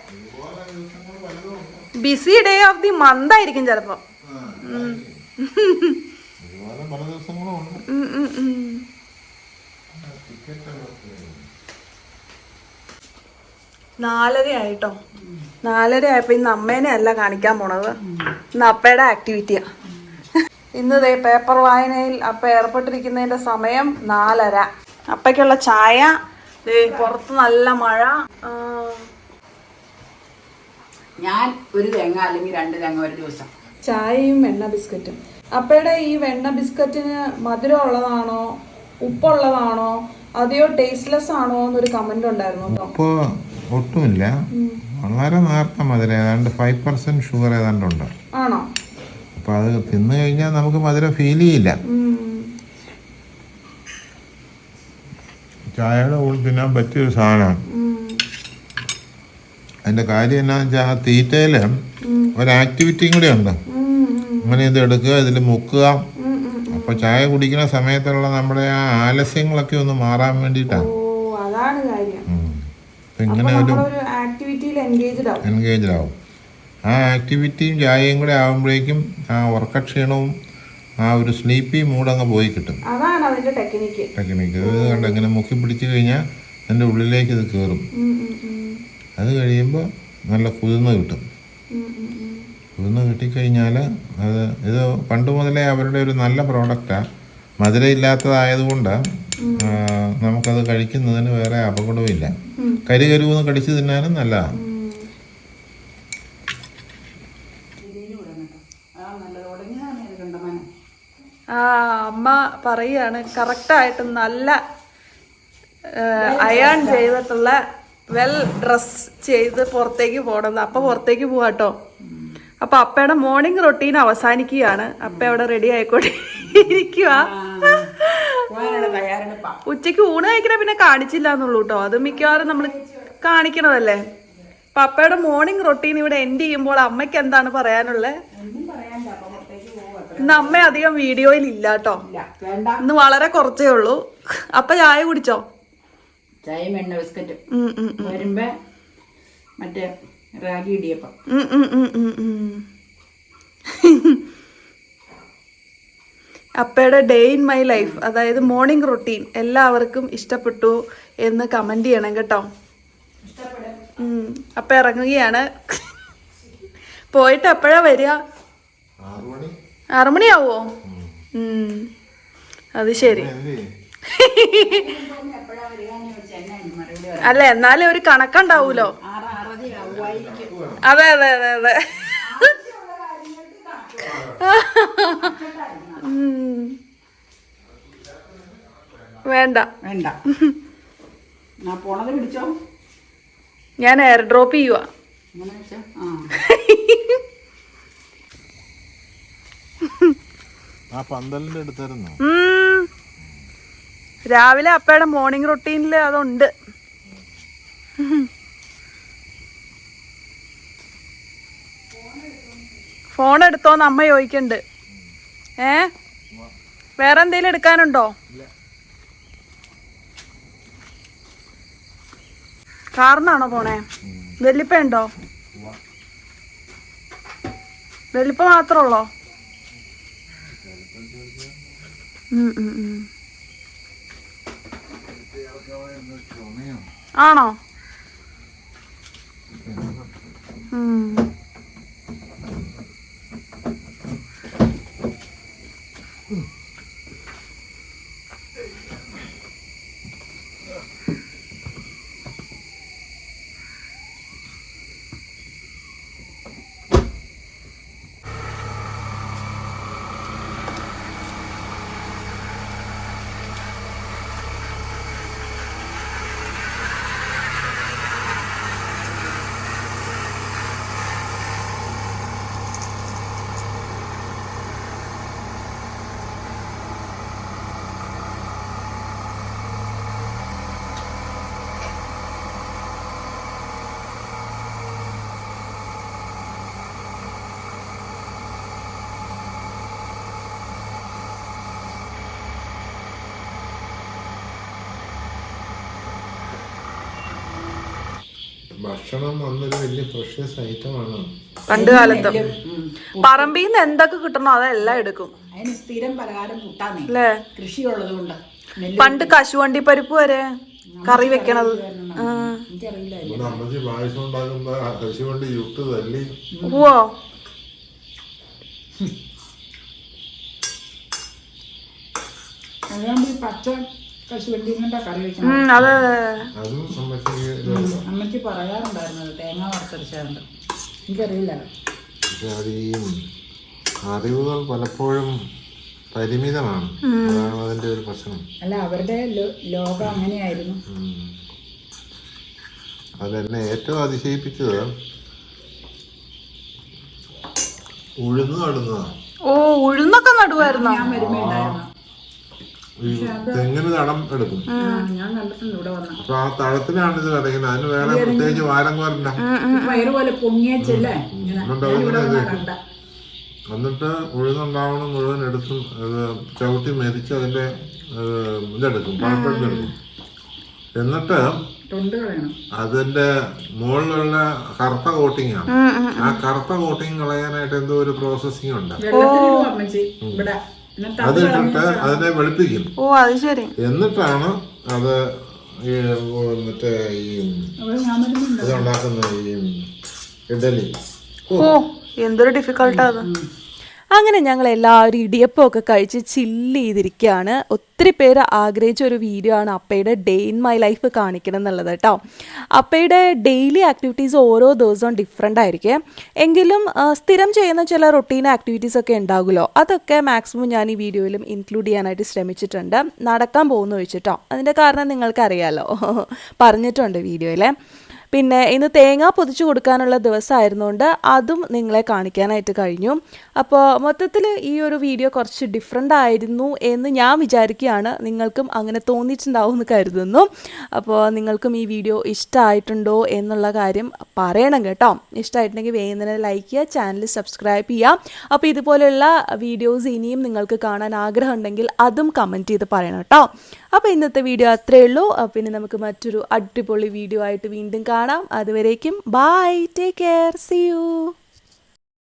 Speaker 2: busy day of the month ആയിരിക്കും ചിലപ്പോ.
Speaker 1: പല ദിവസങ്ങളും ഉണ്ട്.
Speaker 2: 4:30 ആയിട്ടോ. 4:30 ആയപ്പോ ഇന്ന് അമ്മേനെ അല്ല കാണിക്കാൻ പോണത്, ഇന്ന് അപ്പയുടെ ആക്ടിവിറ്റിയാ. ഇന്ന് ദേ പേപ്പർ വായനയിൽ അപ്പ ഏർപ്പെട്ടിരിക്കുന്നതിന്റെ സമയം 4:30. അപ്പയ്ക്കുള്ള ചായ, പുറത്ത് നല്ല മഴ.
Speaker 3: ഞാൻ ഒരു തേങ്ങ അല്ലെങ്കിൽ 2 തേങ്ങ ഒരു ദിവസം.
Speaker 2: ചായയും വെണ്ണ ബിസ്ക്കറ്റും. അപ്പയുടെ ഈ വെണ്ണ ബിസ്ക്കറ്റിന് മധുരം ഉള്ളതാണോ ഉപ്പുള്ളതാണോ അതെയോ ടേസ്റ്റ്ലെസ് ആണോ എന്നൊരു കമന്റ് ഉണ്ടായിരുന്നു.
Speaker 1: ഉപ്പ് ഒട്ടുമില്ല, വളരെ നേർത്ത മധുരം, ഏതാണ്ട് 5% ഷുഗർ ഏതാണ്ടുണ്ട്.
Speaker 2: ആണോ?
Speaker 1: അപ്പൊ അത് തിന്നു കഴിഞ്ഞാൽ നമുക്ക് മധുരം ഫീൽ ചെയ്യില്ല. ചായയുടെ കൂടെ തിന്നാൻ പറ്റിയൊരു സാധനമാണ്. അതിന്റെ കാര്യം എന്നാന്ന് വെച്ചാൽ ആ തീറ്റയില് ഒരു ആക്ടിവിറ്റിയും കൂടി ഉണ്ട്. അങ്ങനെ ഇത് എടുക്കുക, ഇതിൽ മുക്കുക. അപ്പൊ ചായ കുടിക്കുന്ന സമയത്തുള്ള നമ്മുടെ ആ ആലസ്യങ്ങളൊക്കെ ഒന്ന് മാറാൻ വേണ്ടിയിട്ടാണ്. ഇങ്ങനെ ഒരു എൻഗേജ്ഡ് ആവും. ആ ആക്ടിവിറ്റിയും ചായയും കൂടെ ആകുമ്പോഴേക്കും ആ ഉറക്കക്ഷീണവും ആ ഒരു സ്ലീപ്പി മൂടങ്ങ് പോയി കിട്ടും. ടെക്നിക്ക് ഇത് കണ്ട് ഇങ്ങനെ മുക്കി പിടിച്ചു കഴിഞ്ഞാൽ എൻ്റെ ഉള്ളിലേക്ക് ഇത് കയറും. അത് കഴിയുമ്പോൾ നല്ല കുതിർന്ന് കിട്ടും. കുതിർന്ന് കിട്ടിക്കഴിഞ്ഞാൽ ഇത് പണ്ട് മുതലേ അവരുടെ ഒരു നല്ല പ്രോഡക്റ്റാണ്. മധുരം ഇല്ലാത്തതായതുകൊണ്ട് നമുക്കത് കഴിക്കുന്നതിന് വേറെ അപകടവും ഇല്ല. കരികരുവെന്ന് കടിച്ചു തിന്നാനും നല്ലതാണ്.
Speaker 2: അമ്മ പറയാണ് കറക്റ്റായിട്ട് നല്ല അയൺ ചെയ്തിട്ടുള്ള വെൽ ഡ്രസ് ചെയ്ത് പുറത്തേക്ക് പോകണം. അപ്പ പുറത്തേക്ക് പോവാട്ടോ. അപ്പൊ അപ്പയുടെ മോർണിംഗ് റൊട്ടീൻ അവസാനിക്കുകയാണ്. അപ്പ അവിടെ റെഡി ആയിക്കോട്ടെ ഇരിക്കുക. ഉച്ചക്ക് ഊണ് കഴിക്കണ പിന്നെ കാണിച്ചില്ല എന്നുള്ളൂ കേട്ടോ. അത് മിക്കവാറും നമ്മൾ കാണിക്കണതല്ലേ. അപ്പൊ അപ്പയുടെ മോർണിംഗ് റൊട്ടീൻ ഇവിടെ എൻഡ് ചെയ്യുമ്പോൾ അമ്മയ്ക്ക് എന്താണ് പറയാനുള്ളത്? ഇന്ന് അമ്മ അധികം വീഡിയോയിൽ ഇല്ല കേട്ടോ. ഇന്ന് വളരെ കുറച്ചേ ഉള്ളൂ. അപ്പൊ ചായ കുടിച്ചോ?
Speaker 3: ചായയും വെണ്ണ ബിസ്ക്കറ്റും വരുമ്പോ മറ്റേ റാഗി ഇടിയപ്പം.
Speaker 2: അപ്പയുടെ ഡേ ഇൻ മൈ ലൈഫ്, അതായത് മോർണിംഗ് റൊട്ടീൻ എല്ലാവർക്കും ഇഷ്ടപ്പെട്ടു എന്ന് കമന്റ് ചെയ്യണം കേട്ടോ. അപ്പ ഇറങ്ങുകയാണ്. പോയിട്ട് എപ്പോഴാ വരിക? 6 മണിയാവോ? അത് ശരി. അല്ല എന്നാലും ഒരു കണക്കുണ്ടാവൂലോ. അതെ അതെ അതെ അതെ. വേണ്ട
Speaker 3: വേണ്ട, പോണത് പിടിച്ചോ.
Speaker 2: ഞാൻ എയർ ഡ്രോപ്പ് ചെയ്യുക.
Speaker 1: ആ പന്തലിന്റെ അടുത്തായിരുന്നു.
Speaker 2: രാവിലെ അപ്പയുടെ മോർണിംഗ് റൊട്ടീനിൽ അതുണ്ട്. ഫോൺ എടുത്തോന്ന് അമ്മ ചോദിക്കണ്ട്. വേറെ എന്തെങ്കിലും എടുക്കാനുണ്ടോ? കാറിനാണോ പോണേ? വെല്ലിപ്പ ഉണ്ടോ? വെല്ലിപ്പ മാത്രമുള്ളോ? ആണോ?
Speaker 1: ഭക്ഷണം അന്നൊരു വലിയ പ്രഷ്യസ് ഐറ്റമാണ്.
Speaker 2: പണ്ട് കാലത്ത് പറമ്പിൽ നിന്ന് എന്തൊക്കെ കിട്ടണോ അതെല്ലാം എടുക്കും.
Speaker 3: അതിന് സ്ഥിരം പലഹാരം കൂട്ടാന്നേ,
Speaker 2: അല്ലേ?
Speaker 3: കൃഷിയുള്ളത് കൊണ്ട്.
Speaker 2: പണ്ട് കശുവണ്ടി പരിപ്പ് വരെ കറി വെക്കണത്.
Speaker 3: എനിക്കറിയില്ല.
Speaker 1: അമ്മച്ചി പായസം ഉണ്ടാക്കുമ്പോ കശുവണ്ടി ചുട്ട് തല്ലി.
Speaker 2: ഓ,
Speaker 3: അതുകൊണ്ട് പച്ച കശുവണ്ടി കൊണ്ടാ കറി വെക്കണം.
Speaker 2: അതെ.
Speaker 1: അതും അമ്മച്ചി
Speaker 3: അമ്മച്ചി പറയാറുണ്ടായിരുന്നത് തേങ്ങ വറുത്തരച്ചാറുണ്ട്. എനിക്കറിയില്ല.
Speaker 1: അറിവുകൾ പലപ്പോഴും പരിമിതമാണ്. അതാണ് അതിന്റെ ഒരു പ്രശ്നം.
Speaker 3: അല്ല, അവരുടെ ലോകം അങ്ങനെയായിരുന്നു.
Speaker 1: അതെന്നെ ഏറ്റവും അതിശയിപ്പിച്ചത് ഉഴുന്ന് നടുന്നതാണ്.
Speaker 2: ഓ, ഉഴുന്നൊക്കെ നടുവായിരുന്നോ?
Speaker 3: ഞാൻ വരുമ്പോ ഉണ്ടായിരുന്നു.
Speaker 1: തെങ്ങിന് തടം എടുക്കും.
Speaker 3: ഞാൻ കണ്ടിട്ടുണ്ട് ഇവിടെ വന്ന.
Speaker 1: അപ്പൊ ആ തടത്തിലാണ് ഇത് വിതയ്ക്കുന്നത്. അതിന് വേറെ പ്രത്യേകിച്ച് വാരം കോരണ്ട.
Speaker 3: വയറ് പോലെ പൊങ്ങിയച്ചല്ലേ.
Speaker 1: എന്നിട്ട് ഉഴുന്നുണ്ടാവണം മുഴുവൻ എടുത്തും ചവിട്ടി മെതിച്ച് അതിന്റെ ഇതെടുക്കും, പഴപ്പെടുക്കും. എന്നിട്ട് അതിന്റെ മുകളിലുള്ള കറുത്ത കോട്ടിംഗ് ആണ്. ആ കറുത്ത കോട്ടിങ് കളയാനായിട്ട് എന്തോ ഒരു പ്രോസസ്സിംഗ് ഉണ്ട്. അതിട്ടിട്ട് അതിനെ വെളുപ്പിക്കും.
Speaker 2: ഓ, അത് ശരി.
Speaker 1: എന്നിട്ടാണ് അത് മറ്റേ ഈ ഇതുണ്ടാക്കുന്ന ഈ ഇഡലി.
Speaker 2: ഓ, എന്തൊരു ഡിഫിക്കൽട്ടാ അത്.
Speaker 4: അങ്ങനെ ഞങ്ങൾ എല്ലാവരും ഇടിയപ്പമൊക്കെ കഴിച്ച് ചില്ല് ചെയ്തിരിക്കുകയാണ്. ഒത്തിരി പേര് ആഗ്രഹിച്ച ഒരു വീഡിയോ ആണ് അപ്പയുടെ ഡേ ഇൻ മൈ ലൈഫ് കാണിക്കണം എന്നുള്ളത് കേട്ടോ. അപ്പയുടെ ഡെയിലി ആക്ടിവിറ്റീസ് ഓരോ ദിവസവും ഡിഫറെൻ്റ് ആയിരിക്കും. എങ്കിലും സ്ഥിരം ചെയ്യുന്ന ചില റൊട്ടീൻ ആക്ടിവിറ്റീസ് ഒക്കെ ഉണ്ടാകുമല്ലോ, അതൊക്കെ മാക്സിമം ഞാൻ ഈ വീഡിയോയിലും ഇൻക്ലൂഡ് ചെയ്യാനായിട്ട് ശ്രമിച്ചിട്ടുണ്ട്. നടക്കാൻ പോകുന്നു വെച്ചിട്ടോ, അതിൻ്റെ കാരണം നിങ്ങൾക്കറിയാമല്ലോ, പറഞ്ഞിട്ടുണ്ട് വീഡിയോയിൽ. പിന്നെ ഇന്ന് തേങ്ങ പൊതിച്ചു കൊടുക്കാനുള്ള ദിവസമായിരുന്നുകൊണ്ട് അതും നിങ്ങളെ കാണിക്കാനായിട്ട് കഴിഞ്ഞു. അപ്പോൾ മൊത്തത്തിൽ ഈ ഒരു വീഡിയോ കുറച്ച് ഡിഫറെൻ്റ് ആയിരുന്നു എന്ന് ഞാൻ വിചാരിക്കുകയാണ്. നിങ്ങൾക്കും അങ്ങനെ തോന്നിയിട്ടുണ്ടാവും എന്ന് കരുതുന്നു. അപ്പോൾ നിങ്ങൾക്കും ഈ വീഡിയോ ഇഷ്ടമായിട്ടുണ്ടോ എന്നുള്ള കാര്യം പറയണം കേട്ടോ. ഇഷ്ടമായിട്ടുണ്ടെങ്കിൽ വേഗം തന്നെ ലൈക്ക് ചെയ്യുക, ചാനൽ സബ്സ്ക്രൈബ് ചെയ്യുക. അപ്പോൾ ഇതുപോലെയുള്ള വീഡിയോസ് ഇനിയും നിങ്ങൾക്ക് കാണാൻ ആഗ്രഹം ഉണ്ടെങ്കിൽ അതും കമൻറ്റ് ചെയ്ത് പറയണം കേട്ടോ. അപ്പോൾ ഇന്നത്തെ വീഡിയോ അത്രയേ ഉള്ളൂ. പിന്നെ നമുക്ക് മറ്റൊരു അടിപൊളി വീഡിയോ ആയിട്ട് വീണ്ടും കാണാം. അതുവരേക്കും bye, take care, see U.